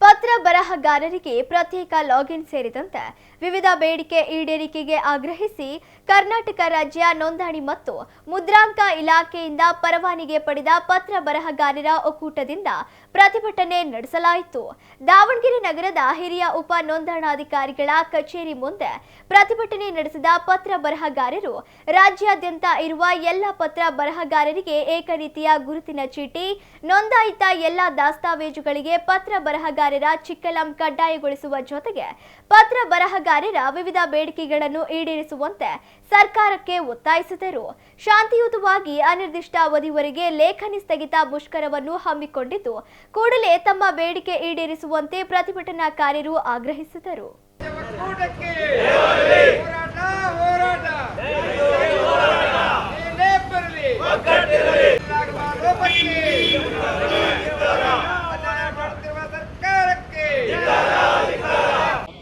ಪತ್ರ ಬರಹಗಾರರಿಗೆ ಪ್ರತ್ಯೇಕ ಲಾಗಿನ್ ಸೇರಿದಂತೆ ವಿವಿಧ ಬೇಡಿಕೆ ಈಡೇರಿಕೆಗೆ ಆಗ್ರಹಿಸಿ ಕರ್ನಾಟಕ ರಾಜ್ಯ ನೋಂದಣಿ ಮತ್ತು ಮುದ್ರಾಂಕ ಇಲಾಖೆಯಿಂದ ಪರವಾನಗಿ ಪಡೆದ ಪತ್ರ ಬರಹಗಾರರ ಒಕ್ಕೂಟದಿಂದ ಪ್ರತಿಭಟನೆ ನಡೆಸಲಾಯಿತು. ದಾವಣಗೆರೆ ನಗರದ ಹಿರಿಯ ಉಪ ನೋಂದಣಾಧಿಕಾರಿಗಳ ಕಚೇರಿ ಮುಂದೆ ಪ್ರತಿಭಟನೆ ನಡೆಸಿದ ಪತ್ರ ಬರಹಗಾರರು ರಾಜ್ಯಾದ್ಯಂತ ಇರುವ ಎಲ್ಲ ಪತ್ರ ಬರಹಗಾರರಿಗೆ ಏಕರೀತಿಯ ಗುರುತಿನ ಚೀಟಿ, ನೋಂದಾಯಿತ ಎಲ್ಲ ದಾಸ್ತಾವೇಜುಗಳಿಗೆ ಪತ್ರ ಬರಹಗಾರರ ಚಿಕ್ಕಲಂ ಕಡ್ಡಾಯಗೊಳಿಸುವ ಜೊತೆಗೆ ಪತ್ರ ಬರಹಗಾರರ ವಿವಿಧ ಬೇಡಿಕೆಗಳನ್ನು ಈಡೇರಿಸುವಂತೆ ಸರ್ಕಾರಕ್ಕೆ ಒತ್ತಾಯಿಸಿದರು. ಶಾಂತಿಯುತವಾಗಿ ಅನಿರ್ದಿಷ್ಟ ಅವಧಿವರೆಗೆ ಲೇಖನಿ ಸ್ಥಗಿತ ಮುಷ್ಕರವನ್ನು ಹಮ್ಮಿಕೊಂಡಿದ್ದು, ಕೂಡಲೇ ತಮ್ಮ ಬೇಡಿಕೆ ಈಡೇರಿಸುವಂತೆ ಪ್ರತಿಭಟನಾಕಾರರು ಆಗ್ರಹಿಸಿದರು.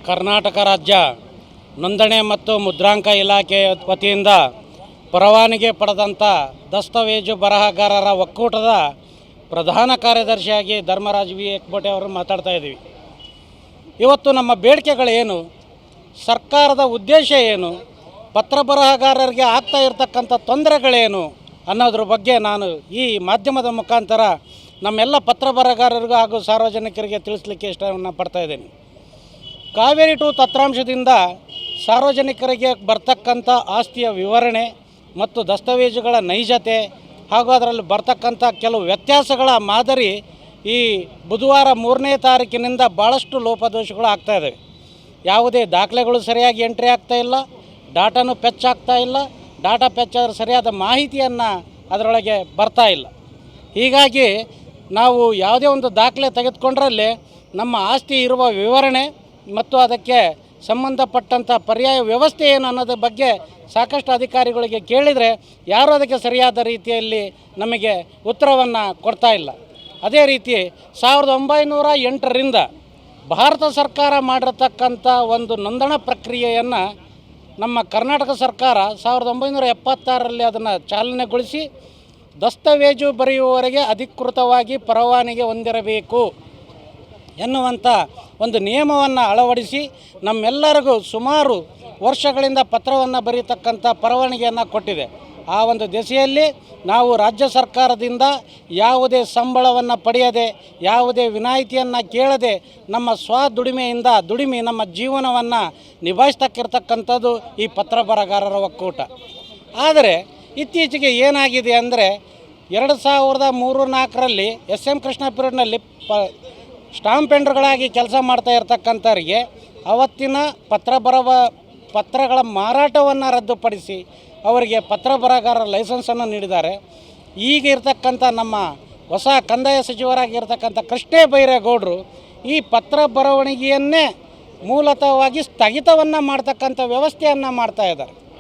ಕರ್ನಾಟಕ ರಾಜ್ಯ ನೋಂದಣಿ ಮತ್ತು ಮುದ್ರಾಂಕ ಇಲಾಖೆ ವತಿಯಿಂದ ಪರವಾನಗಿ ಪಡೆದಂಥ ದಸ್ತಾವೇಜು ಬರಹಗಾರರ ಒಕ್ಕೂಟದ ಪ್ರಧಾನ ಕಾರ್ಯದರ್ಶಿಯಾಗಿ ಧರ್ಮರಾಜ್ ವಿ ಎಕ್ಬೋಟೆ ಅವರು ಮಾತಾಡ್ತಾ ಇದ್ದೀವಿ. ಇವತ್ತು ನಮ್ಮ ಬೇಡಿಕೆಗಳೇನು, ಸರ್ಕಾರದ ಉದ್ದೇಶ ಏನು, ಪತ್ರ ಬರಹಗಾರರಿಗೆ ಆಗ್ತಾ ಇರತಕ್ಕಂಥ ತೊಂದರೆಗಳೇನು ಅನ್ನೋದ್ರ ಬಗ್ಗೆ ನಾನು ಈ ಮಾಧ್ಯಮದ ಮುಖಾಂತರ ನಮ್ಮೆಲ್ಲ ಪತ್ರ ಬರಹಗಾರರಿಗೂ ಹಾಗೂ ಸಾರ್ವಜನಿಕರಿಗೆ ತಿಳಿಸ್ಲಿಕ್ಕೆ ಇಷ್ಟವನ್ನು ಪಡ್ತಾ ಇದ್ದೇನೆ. ಕಾವೇರಿ 2 ತತ್ರಾಂಶದಿಂದ ಸಾರ್ವಜನಿಕರಿಗೆ ಬರ್ತಕ್ಕಂಥ ಆಸ್ತಿಯ ವಿವರಣೆ ಮತ್ತು ದಸ್ತಾವೇಜುಗಳ ನೈಜತೆ ಹಾಗೂ ಅದರಲ್ಲಿ ಬರ್ತಕ್ಕಂಥ ಕೆಲವು ವ್ಯತ್ಯಾಸಗಳ ಮಾದರಿ ಈ ಬುಧವಾರ 3ನೇ ತಾರೀಕಿನಿಂದ ಭಾಳಷ್ಟು ಲೋಪದೋಷಗಳು ಆಗ್ತಾಯಿದ್ದಾವೆ. ಯಾವುದೇ ದಾಖಲೆಗಳು ಸರಿಯಾಗಿ ಎಂಟ್ರಿ ಆಗ್ತಾಯಿಲ್ಲ, ಡಾಟಾನು ಪೆಚ್ ಆಗ್ತಾ ಇಲ್ಲ, ಡಾಟಾ ಪೆಚ್ ಆದರೆ ಸರಿಯಾದ ಮಾಹಿತಿಯನ್ನು ಅದರೊಳಗೆ ಬರ್ತಾ ಇಲ್ಲ. ಹೀಗಾಗಿ ನಾವು ಯಾವುದೇ ಒಂದು ದಾಖಲೆ ತೆಗೆದುಕೊಂಡ್ರಲ್ಲಿ ನಮ್ಮ ಆಸ್ತಿ ಇರುವ ವಿವರಣೆ ಮತ್ತು ಅದಕ್ಕೆ ಸಂಬಂಧಪಟ್ಟಂಥ ಪರ್ಯಾಯ ವ್ಯವಸ್ಥೆ ಏನು ಅನ್ನೋದ್ರ ಬಗ್ಗೆ ಸಾಕಷ್ಟು ಅಧಿಕಾರಿಗಳಿಗೆ ಕೇಳಿದರೆ ಯಾರೂ ಅದಕ್ಕೆ ಸರಿಯಾದ ರೀತಿಯಲ್ಲಿ ನಮಗೆ ಉತ್ತರವನ್ನು ಕೊಡ್ತಾ ಇಲ್ಲ. ಅದೇ ರೀತಿ 1908ರಿಂದ ಭಾರತ ಸರ್ಕಾರ ಮಾಡಿರತಕ್ಕಂಥ ಒಂದು ನೋಂದಣಾ ಪ್ರಕ್ರಿಯೆಯನ್ನು ನಮ್ಮ ಕರ್ನಾಟಕ ಸರ್ಕಾರ 1976ರಲ್ಲಿ ಅದನ್ನು ಚಾಲನೆಗೊಳಿಸಿ ದಸ್ತಾವೇಜು ಬರೆಯುವವರೆಗೆ ಅಧಿಕೃತವಾಗಿ ಪರವಾನಗಿ ಹೊಂದಿರಬೇಕು ಎನ್ನುವಂಥ ಒಂದು ನಿಯಮವನ್ನು ಅಳವಡಿಸಿ ನಮ್ಮೆಲ್ಲರಿಗೂ ಸುಮಾರು ವರ್ಷಗಳಿಂದ ಪತ್ರವನ್ನು ಬರೀತಕ್ಕಂಥ ಪರವಾನಗಿಯನ್ನು ಕೊಟ್ಟಿದೆ. ಆ ಒಂದು ದಿಸೆಯಲ್ಲಿ ನಾವು ರಾಜ್ಯ ಸರ್ಕಾರದಿಂದ ಯಾವುದೇ ಸಂಬಳವನ್ನು ಪಡೆಯದೆ, ಯಾವುದೇ ವಿನಾಯಿತಿಯನ್ನು ಕೇಳದೆ ನಮ್ಮ ದುಡಿಮೆ ನಮ್ಮ ಜೀವನವನ್ನು ನಿಭಾಯಿಸ್ತಕ್ಕಿರ್ತಕ್ಕಂಥದ್ದು ಈ ಪತ್ರ ಬರಹಗಾರರ ಒಕ್ಕೂಟ. ಆದರೆ ಇತ್ತೀಚೆಗೆ ಏನಾಗಿದೆ ಅಂದರೆ 2003-4ರಲ್ಲಿ SM ಕೃಷ್ಣ ಪೀರಿಯಡ್ನಲ್ಲಿ ಸ್ಟಾಂಪ್ ಪೆಂಡರ್ಗಳಾಗಿ ಕೆಲಸ ಮಾಡ್ತಾ ಇರ್ತಕ್ಕಂಥವ್ರಿಗೆ ಅವತ್ತಿನ ಪತ್ರಗಳ ಮಾರಾಟವನ್ನು ರದ್ದುಪಡಿಸಿ ಅವರಿಗೆ ಪತ್ರ ಬರಹಗಾರರ ಲೈಸೆನ್ಸನ್ನು ನೀಡಿದ್ದಾರೆ. ಈಗ ಇರ್ತಕ್ಕಂಥ ನಮ್ಮ ಹೊಸ ಕಂದಾಯ ಸಚಿವರಾಗಿರ್ತಕ್ಕಂಥ ಕೃಷ್ಣ ಬೈರೇಗೌಡರು ಈ ಪತ್ರ ಬರವಣಿಗೆಯನ್ನೇ ಮೂಲತಃವಾಗಿ ಸ್ಥಗಿತವನ್ನು ಮಾಡ್ತಕ್ಕಂಥ ವ್ಯವಸ್ಥೆಯನ್ನು ಮಾಡ್ತಾ ಇದ್ದಾರೆ.